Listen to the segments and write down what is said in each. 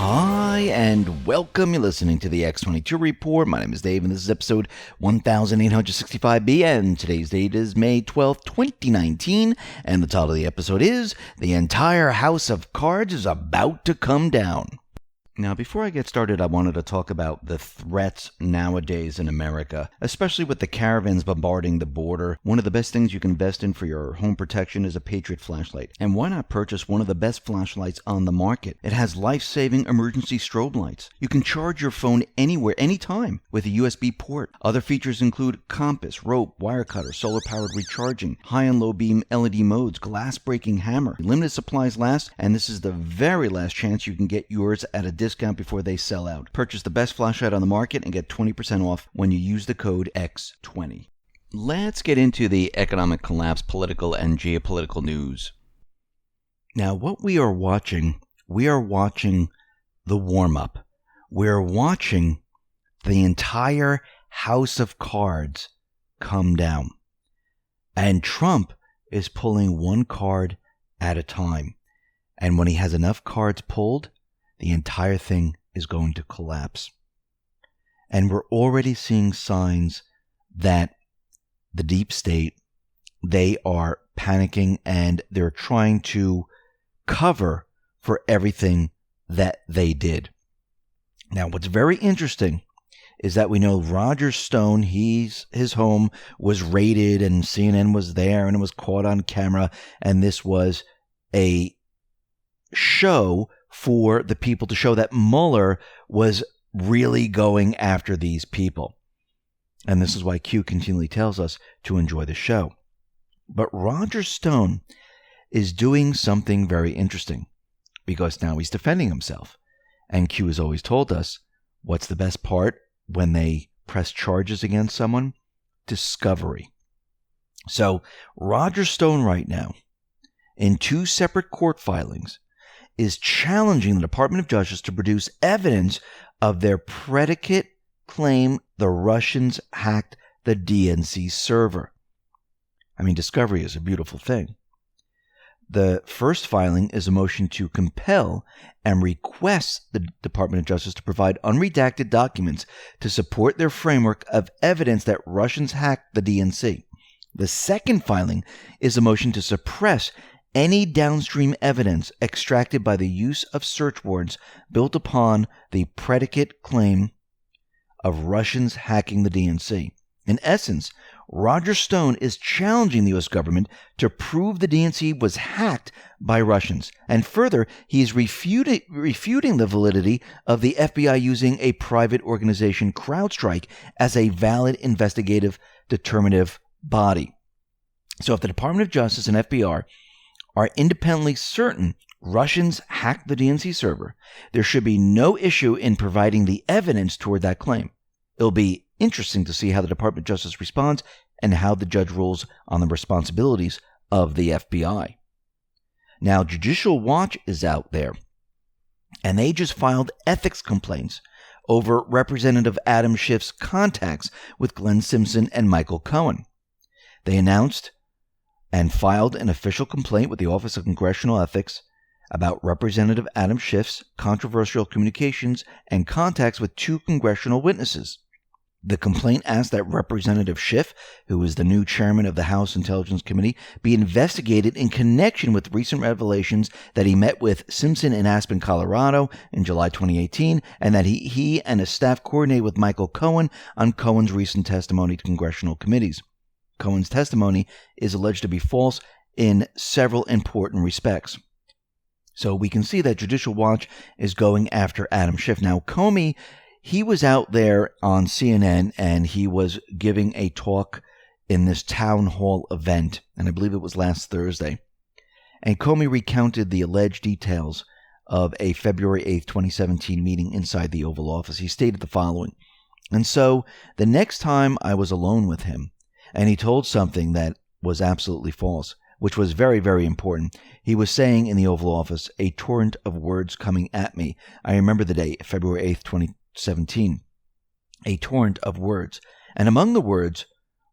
Hi, and welcome. You're listening to the X22 Report. My name is Dave, and this is episode 1865B, and today's date is May 12th, 2019, and the title of the episode is The Entire House of Cards is About to Come Down. Now, before I get started, I wanted to talk about the threats nowadays in America, especially with the caravans bombarding the border. One of the best things you can invest in for your home protection is a Patriot flashlight. And why not purchase one of the best flashlights on the market? It has life-saving emergency strobe lights. You can charge your phone anywhere, anytime, with a USB port. Other features include compass, rope, wire cutter, solar-powered recharging, high and low beam LED modes, glass-breaking hammer. Limited supplies last, and this is the very last chance you can get yours at a discount before they sell out. Purchase the best flashlight on the market and get 20% off when you use the code X20. Let's get into the economic collapse, political and geopolitical news. Now, what we are watching the warm-up. We're watching the entire house of cards come down. And Trump is pulling one card at a time. And when he has enough cards pulled, the entire thing is going to collapse. And we're already seeing signs that the deep state, they are panicking and they're trying to cover for everything that they did. Now, what's very interesting is that we know Roger Stone, his home was raided and CNN was there and it was caught on camera, and this was a show for the people to show that Mueller was really going after these people. And this is why Q continually tells us to enjoy the show. But Roger Stone is doing something very interesting because now he's defending himself. And Q has always told us, what's the best part when they press charges against someone? Discovery. So Roger Stone right now, in two separate court filings, is challenging the Department of Justice to produce evidence of their predicate claim the Russians hacked the DNC server. I mean, discovery is a beautiful thing. The first filing is a motion to compel and request the Department of Justice to provide unredacted documents to support their framework of evidence that Russians hacked the DNC. The second filing is a motion to suppress any downstream evidence extracted by the use of search warrants built upon the predicate claim of Russians hacking the DNC. In essence, Roger Stone is challenging the U.S. government to prove the DNC was hacked by Russians. And further, he is refuting the validity of the FBI using a private organization, CrowdStrike, as a valid investigative determinative body. So if the Department of Justice and FBI are independently certain Russians hacked the DNC server, there should be no issue in providing the evidence toward that claim. It'll be interesting to see how the Department of Justice responds and how the judge rules on the responsibilities of the FBI. Now, Judicial Watch is out there, and they just filed ethics complaints over Representative Adam Schiff's contacts with Glenn Simpson and Michael Cohen. They announced and filed an official complaint with the Office of Congressional Ethics about Representative Adam Schiff's controversial communications and contacts with two congressional witnesses. The complaint asked that Representative Schiff, who is the new chairman of the House Intelligence Committee, be investigated in connection with recent revelations that he met with Simpson in Aspen, Colorado in July 2018, and that he and his staff coordinated with Michael Cohen on Cohen's recent testimony to congressional committees. Cohen's testimony is alleged to be false in several important respects. So we can see that Judicial Watch is going after Adam Schiff. Now, Comey, he was out there on CNN and he was giving a talk in this town hall event, and I believe it was last Thursday. And Comey recounted the alleged details of a February 8th, 2017 meeting inside the Oval Office. He stated the following. And so the next time I was alone with him, and he told something that was absolutely false, which was very, very important. He was saying in the Oval Office, a torrent of words coming at me. I remember the day, February 8th, 2017. A torrent of words. And among the words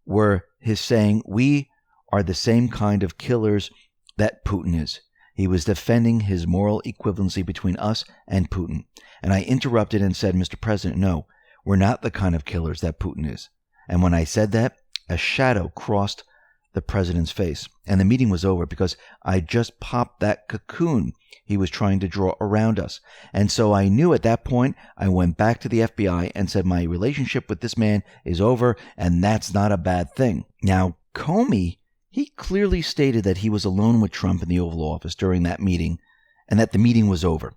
were his saying, we are the same kind of killers that Putin is. He was defending his moral equivalency between us and Putin. And I interrupted and said, Mr. President, no, we're not the kind of killers that Putin is. And when I said that, a shadow crossed the president's face. And the meeting was over because I just popped that cocoon he was trying to draw around us. And so I knew at that point, I went back to the FBI and said, my relationship with this man is over, and that's not a bad thing. Now, Comey, he clearly stated that he was alone with Trump in the Oval Office during that meeting, and that the meeting was over,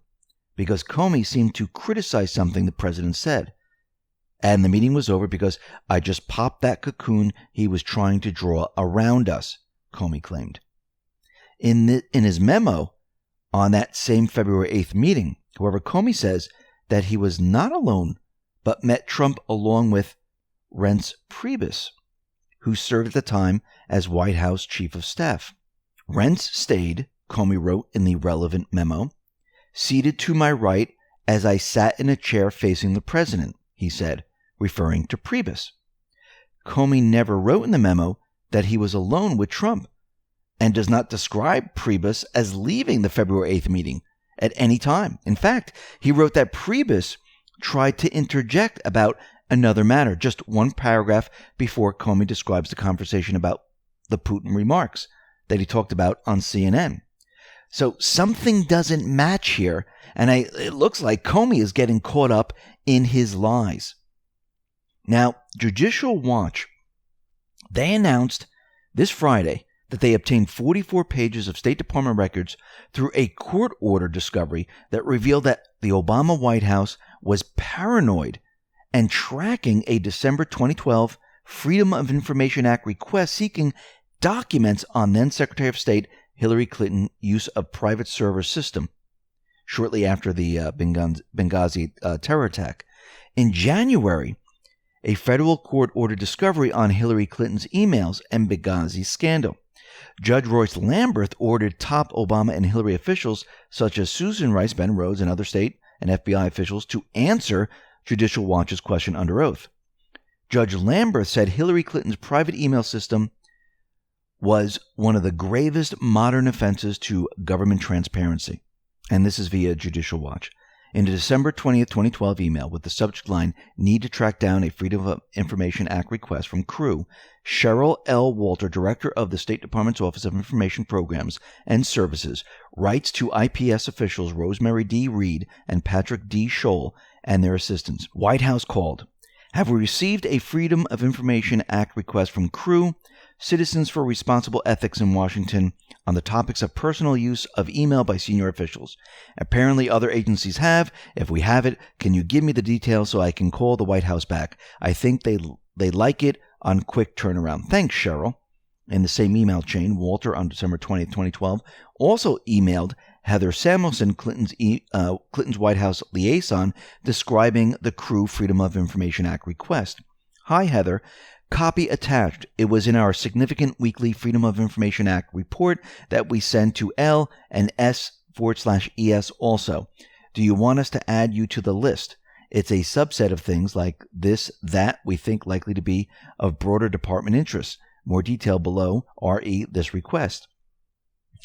because Comey seemed to criticize something the president said. And the meeting was over because I just popped that cocoon he was trying to draw around us, Comey claimed. In his memo on that same February 8th meeting, however, Comey says that he was not alone, but met Trump along with Reince Priebus, who served at the time as White House Chief of Staff. Reince stayed, Comey wrote in the relevant memo, seated to my right as I sat in a chair facing the president, he said, referring to Priebus. Comey never wrote in the memo that he was alone with Trump, and does not describe Priebus as leaving the February 8th meeting at any time. In fact, he wrote that Priebus tried to interject about another matter, just one paragraph before Comey describes the conversation about the Putin remarks that he talked about on CNN. So something doesn't match here, and it looks like Comey is getting caught up in his lies. Now, Judicial Watch, they announced this Friday that they obtained 44 pages of State Department records through a court order discovery that revealed that the Obama White House was paranoid and tracking a December 2012 Freedom of Information Act request seeking documents on then Secretary of State Hillary Clinton's use of private server system shortly after the Benghazi terror attack. In January, a federal court ordered discovery on Hillary Clinton's emails and Benghazi scandal. Judge Royce Lamberth ordered top Obama and Hillary officials such as Susan Rice, Ben Rhodes, and other state and FBI officials to answer Judicial Watch's question under oath. Judge Lamberth said Hillary Clinton's private email system was one of the gravest modern offenses to government transparency. And this is via Judicial Watch. In a December 20th, 2012 email with the subject line, need to track down a Freedom of Information Act request from Crew, Cheryl L. Walter, director of the State Department's Office of Information Programs and Services, writes to IPS officials Rosemary D. Reed and Patrick D. Scholl and their assistants. White House called. Have we received a Freedom of Information Act request from Crew, Citizens for Responsible Ethics in Washington, on the topics of personal use of email by senior officials? Apparently other agencies have. If we have it, can you give me the details so I can call the White House back? I think they like it on quick turnaround. Thanks, Cheryl. In the same email chain, Walter on December 20th, 2012, also emailed Heather Samuelson, Clinton's White House liaison, describing the Crew Freedom of Information Act request. Hi, Heather. Copy attached. It was in our significant weekly Freedom of Information Act report that we send to L and S/ES also. Do you want us to add you to the list? It's a subset of things like this, that we think likely to be of broader department interest. More detail below, RE, this request.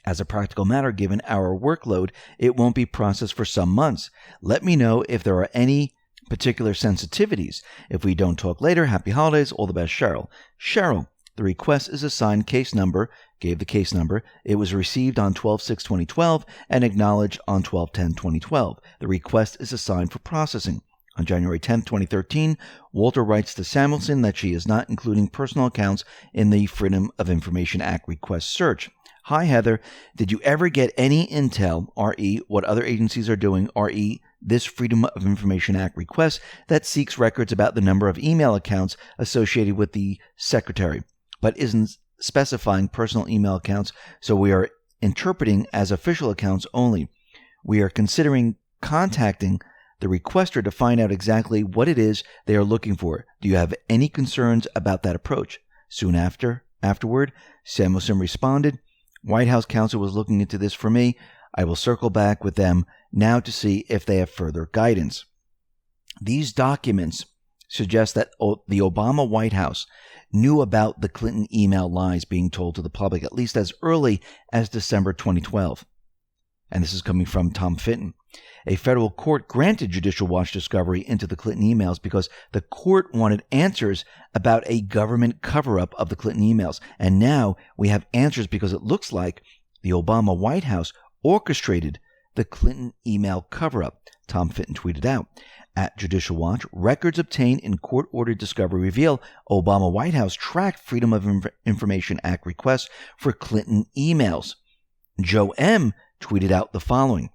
As a practical matter, given our workload, it won't be processed for some months. Let me know if there are any particular sensitivities. If we don't talk later, happy holidays, all the best, Cheryl. Cheryl, the request is assigned case number, gave the case number. It was received on 12/6/2012 and acknowledged on 12/10/2012. The request is assigned for processing. On January 10, 2013, Walter writes to Samuelson that she is not including personal accounts in the Freedom of Information Act request search. Hi, Heather. Did you ever get any intel, RE, what other agencies are doing, RE, this Freedom of Information Act request that seeks records about the number of email accounts associated with the secretary, but isn't specifying personal email accounts, so we are interpreting as official accounts only. We are considering contacting the requester to find out exactly what it is they are looking for. Do you have any concerns about that approach? Soon afterward, Samuelson responded, White House counsel was looking into this for me. I will circle back with them now to see if they have further guidance. These documents suggest that the Obama White House knew about the Clinton email lies being told to the public at least as early as December 2012. And this is coming from Tom Fitton. A federal court granted Judicial Watch discovery into the Clinton emails because the court wanted answers about a government cover-up of the Clinton emails. And now we have answers because it looks like the Obama White House orchestrated the Clinton email cover-up. Tom Fitton tweeted out, at Judicial Watch, records obtained in court-ordered discovery reveal Obama White House tracked Freedom of Information Act requests for Clinton emails. Joe M. tweeted out the following.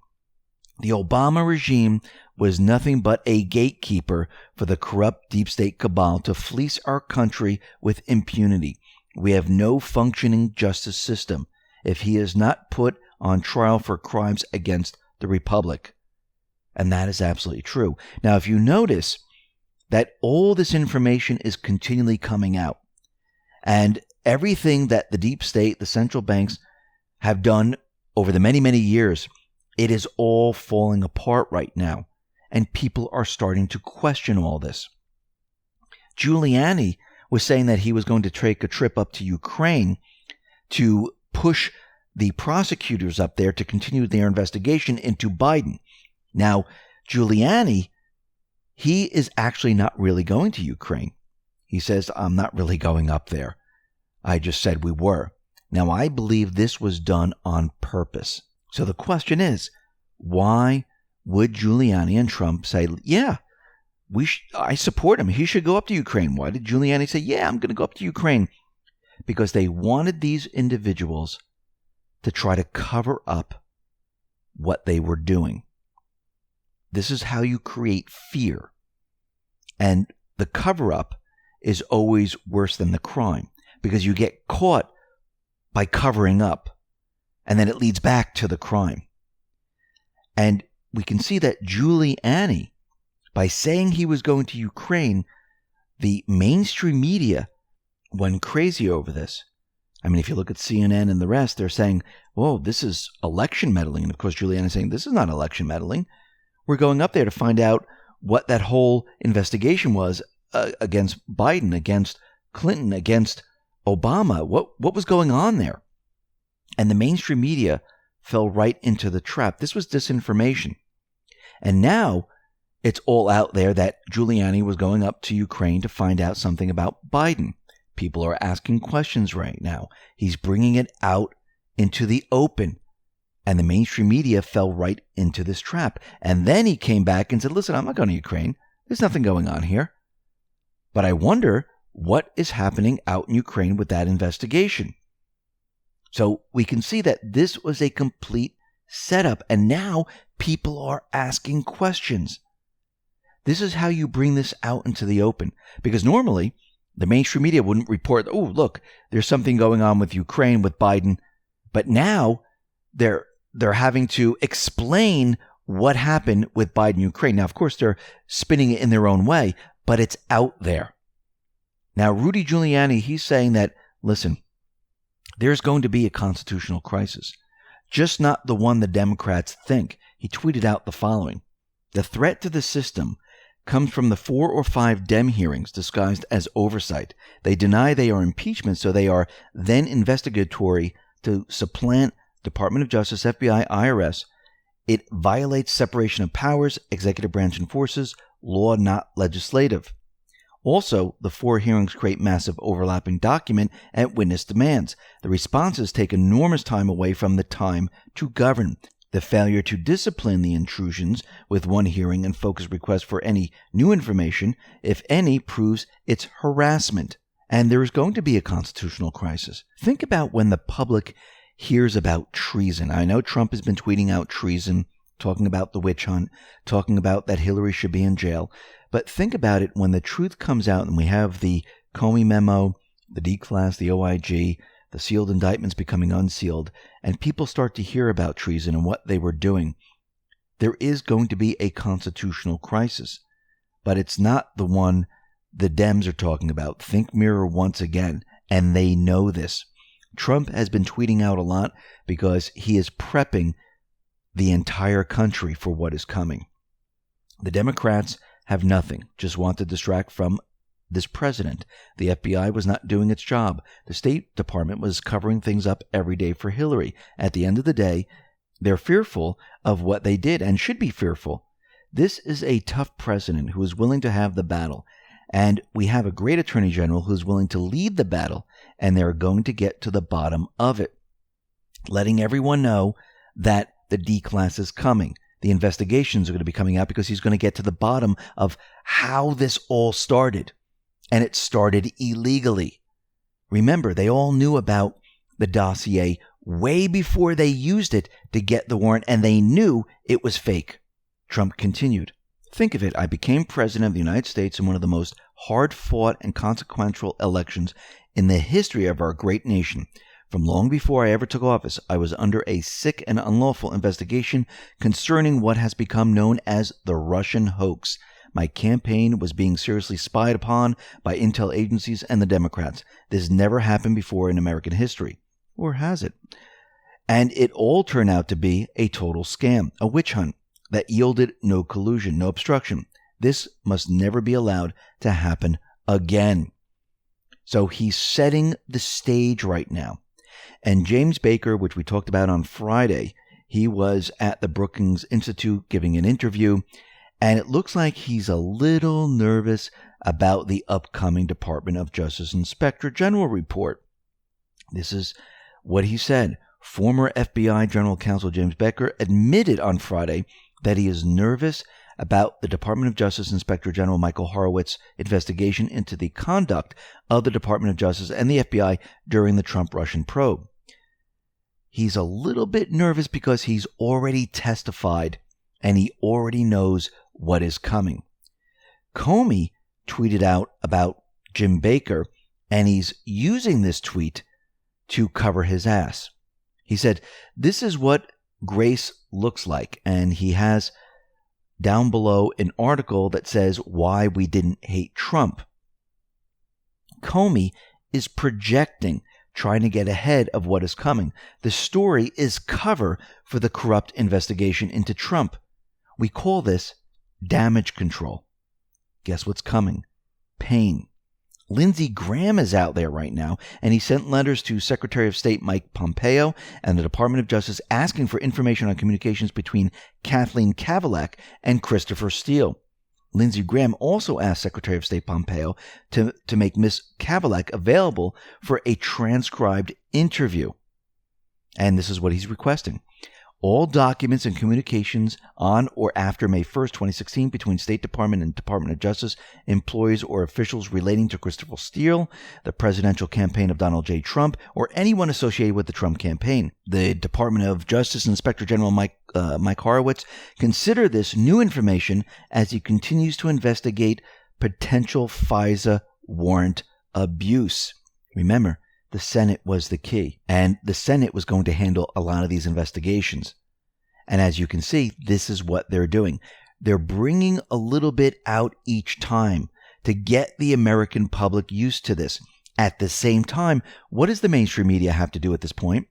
The Obama regime was nothing but a gatekeeper for the corrupt deep state cabal to fleece our country with impunity. We have no functioning justice system if he is not put on trial for crimes against the Republic. And that is absolutely true. Now, if you notice that all this information is continually coming out, and everything that the deep state, the central banks, have done over the many, many years, it is all falling apart right now. And people are starting to question all this. Guilianni was saying that he was going to take a trip up to Ukraine to push the prosecutors up there to continue their investigation into Biden. Now, Guilianni, he is actually not really going to Ukraine. He says, I'm not really going up there. I just said we were. Now, I believe this was done on purpose. So the question is, why would Guilianni and Trump say, yeah, I support him. He should go up to Ukraine. Why did Guilianni say, yeah, I'm going to go up to Ukraine? Because they wanted these individuals to try to cover up what they were doing. This is how you create fear. And the cover-up is always worse than the crime because you get caught by covering up, and then it leads back to the crime. And we can see that Guilianni, by saying he was going to Ukraine, the mainstream media went crazy over this. I mean, if you look at CNN and the rest, they're saying, whoa, this is election meddling. And of course, Guilianni is saying, this is not election meddling. We're going up there to find out what that whole investigation was against Biden, against Clinton, against Obama. What was going on there? And the mainstream media fell right into the trap. This was disinformation. And now it's all out there that Guilianni was going up to Ukraine to find out something about Biden. People are asking questions right now. He's bringing it out into the open. And the mainstream media fell right into this trap. And then he came back and said, listen, I'm not going to Ukraine. There's nothing going on here. But I wonder what is happening out in Ukraine with that investigation. So we can see that this was a complete setup. And now people are asking questions. This is how you bring this out into the open. Because normally, the mainstream media wouldn't report, oh, look, there's something going on with Ukraine, with Biden. But now they're having to explain what happened with Biden and Ukraine. Now, of course, they're spinning it in their own way, but it's out there. Now, Rudy Giuliani, he's saying that, listen, there's going to be a constitutional crisis, just not the one the Democrats think. He tweeted out the following. The threat to the system comes from the 4 or 5 Dem hearings disguised as oversight. They deny they are impeachment, so they are then investigatory to supplant Department of Justice, FBI, IRS. It violates separation of powers, executive branch enforces, law not legislative. Also, the 4 hearings create massive overlapping document and witness demands. The responses take enormous time away from the time to govern. The failure to discipline the intrusions with 1 hearing and focus requests for any new information, if any, proves its harassment. And there is going to be a constitutional crisis. Think about when the public hears about treason. I know Trump has been tweeting out treason, talking about the witch hunt, talking about that Hillary should be in jail. But think about it when the truth comes out and we have the Comey memo, the D-class, the OIG, the sealed indictments becoming unsealed, and people start to hear about treason and what they were doing. There is going to be a constitutional crisis, but it's not the one the Dems are talking about. Think mirror once again, and they know this. Trump has been tweeting out a lot because he is prepping the entire country for what is coming. The Democrats have nothing, just want to distract from this president. The FBI was not doing its job. The State Department was covering things up every day for Hillary. At the end of the day, They're fearful of what they did and should be fearful. This is a tough president who is willing to have the battle. And we have a great attorney general who's willing to lead the battle, and they're going to get to the bottom of it, letting everyone know that the D-class is coming. The investigations are going to be coming out because he's going to get to the bottom of how this all started. And it started illegally. Remember, they all knew about the dossier way before they used it to get the warrant, and they knew it was fake. Trump continued, "Think of it, I became president of the United States in one of the most hard-fought and consequential elections in the history of our great nation. From long before I ever took office, I was under a sick and unlawful investigation concerning what has become known as the Russian hoax. My campaign was being seriously spied upon by intel agencies and the Democrats. This never happened before in American history. Or has it? And it all turned out to be a total scam, a witch hunt that yielded no collusion, no obstruction. This must never be allowed to happen again." So he's setting the stage right now. And James Baker, which we talked about on Friday, he was at the Brookings Institute giving an interview, and it looks like he's a little nervous about the upcoming Department of Justice Inspector General report. This is what he said. Former FBI General Counsel James Baker admitted on Friday that he is nervous about the Department of Justice Inspector General Michael Horowitz's investigation into the conduct of the Department of Justice and the FBI during the Trump-Russian probe. He's a little bit nervous because he's already testified and he already knows what is coming. Comey tweeted out about Jim Baker, and he's using this tweet to cover his ass. He said, "This is what grace looks like," and he has down below an article that says why we didn't hate Trump. Comey is projecting, trying to get ahead of what is coming. The story is cover for the corrupt investigation into Trump. We call this damage control. Guess what's coming? Pain. Lindsey Graham is out there right now, and he sent letters to Secretary of State Mike Pompeo and the Department of Justice asking for information on communications between Kathleen Kavelic and Christopher Steele. Lindsey Graham also asked Secretary of State Pompeo to make Ms. Kavelic available for a transcribed interview. And this is what he's requesting. All documents and communications on or after May 1st, 2016 between State Department and Department of Justice employees or officials relating to Christopher Steele, the presidential campaign of Donald J. Trump, or anyone associated with the Trump campaign. The Department of Justice Inspector General Mike Horowitz consider this new information as he continues to investigate potential FISA warrant abuse. Remember, the Senate was the key, and the Senate was going to handle a lot of these investigations. And as you can see, this is what they're doing. They're bringing a little bit out each time to get the American public used to this. At the same time, what does the mainstream media have to do at this point?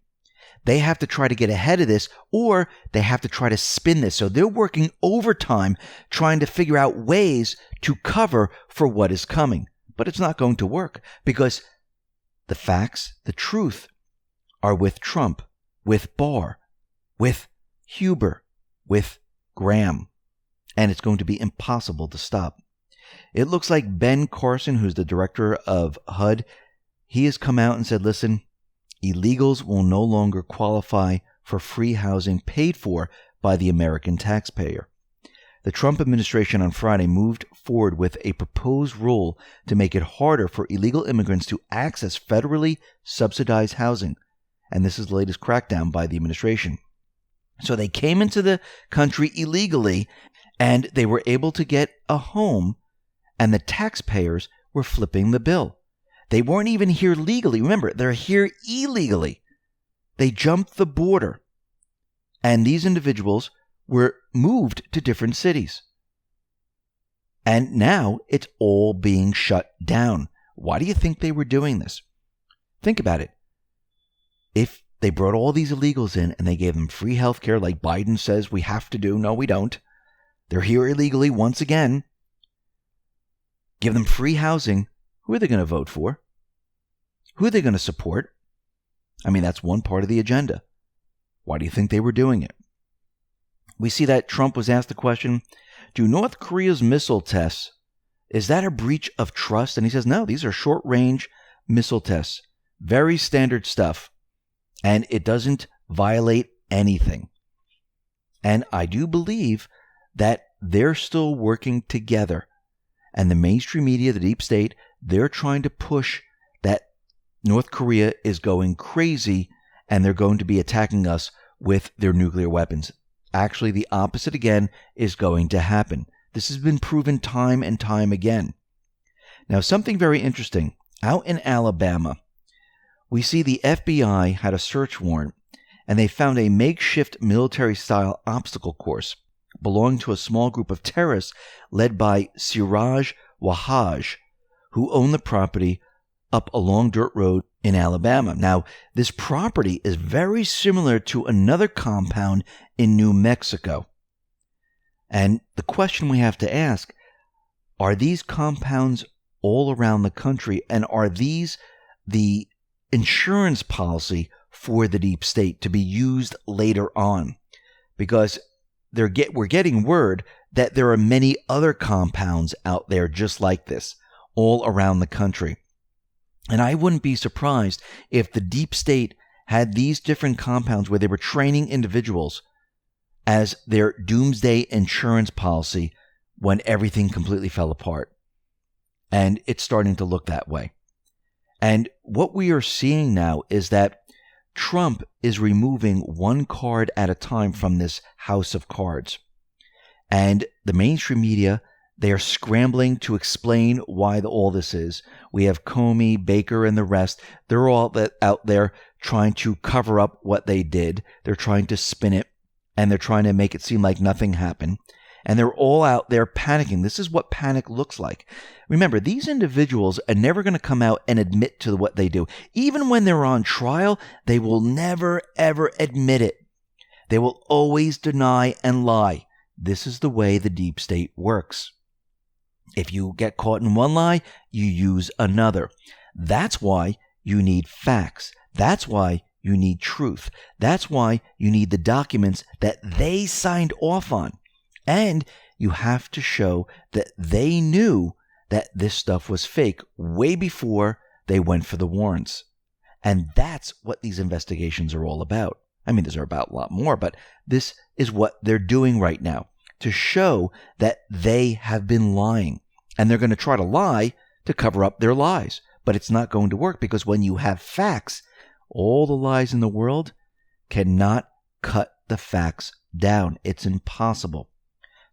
They have to try to get ahead of this, or they have to try to spin this. So they're working overtime trying to figure out ways to cover for what is coming. But it's not going to work because the facts, the truth, are with Trump, with Barr, with Huber, with Graham. And it's going to be impossible to stop. It looks like Ben Carson, who's the director of HUD, he has come out and said, listen, illegals will no longer qualify for free housing paid for by the American taxpayer. The Trump administration on Friday moved forward with a proposed rule to make it harder for illegal immigrants to access federally subsidized housing. And this is the latest crackdown by the administration. So they came into the country illegally, and they were able to get a home, and the taxpayers were flipping the bill. They weren't even here legally. Remember, they're here illegally. They jumped the border. And these individuals were moved to different cities. And now it's all being shut down. Why do you think they were doing this? Think about it. If they brought all these illegals in and they gave them free health care like Biden says we have to do, no, we don't. They're here illegally once again. Give them free housing. Who are they going to vote for? Who are they going to support? I mean, that's one part of the agenda. Why do you think they were doing it? We see that Trump was asked the question, do North Korea's missile tests, is that a breach of trust? And he says, no, these are short-range missile tests. Very standard stuff. And it doesn't violate anything. And I do believe that they're still working together. And the mainstream media, the deep state, they're trying to push that North Korea is going crazy and they're going to be attacking us with their nuclear weapons. Actually, the opposite again is going to happen. This has been proven time and time again. Now, something very interesting. Out in Alabama, we see the FBI had a search warrant and they found a makeshift military-style obstacle course belonging to a small group of terrorists led by Siraj Wahhaj, who owned the property up a long dirt road in Alabama. Now, this property is very similar to another compound in New Mexico. And the question we have to ask, are these compounds all around the country, and are these the insurance policy for the deep state to be used later on? Because we're getting word that there are many other compounds out there just like this, all around the country. And I wouldn't be surprised if the deep state had these different compounds where they were training individuals as their doomsday insurance policy when everything completely fell apart. And it's starting to look that way. And what we are seeing now is that Trump is removing one card at a time from this house of cards. And the mainstream media, they are scrambling to explain why all this is. We have Comey, Baker, and the rest. They're all out there trying to cover up what they did. They're trying to spin it, and they're trying to make it seem like nothing happened. And they're all out there panicking. This is what panic looks like. Remember, these individuals are never going to come out and admit to what they do. Even when they're on trial, they will never, ever admit it. They will always deny and lie. This is the way the deep state works. If you get caught in one lie, you use another. That's why you need facts. That's why you need truth. That's why you need the documents that they signed off on. And you have to show that they knew that this stuff was fake way before they went for the warrants. And that's what these investigations are all about. I mean, these are about a lot more, but this is what they're doing right now to show that they have been lying. And they're going to try to lie to cover up their lies. But it's not going to work because when you have facts, all the lies in the world cannot cut the facts down. It's impossible.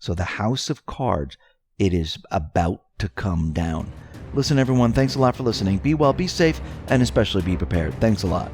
So the house of cards, it is about to come down. Listen, everyone, thanks a lot for listening. Be well, be safe, and especially be prepared. Thanks a lot.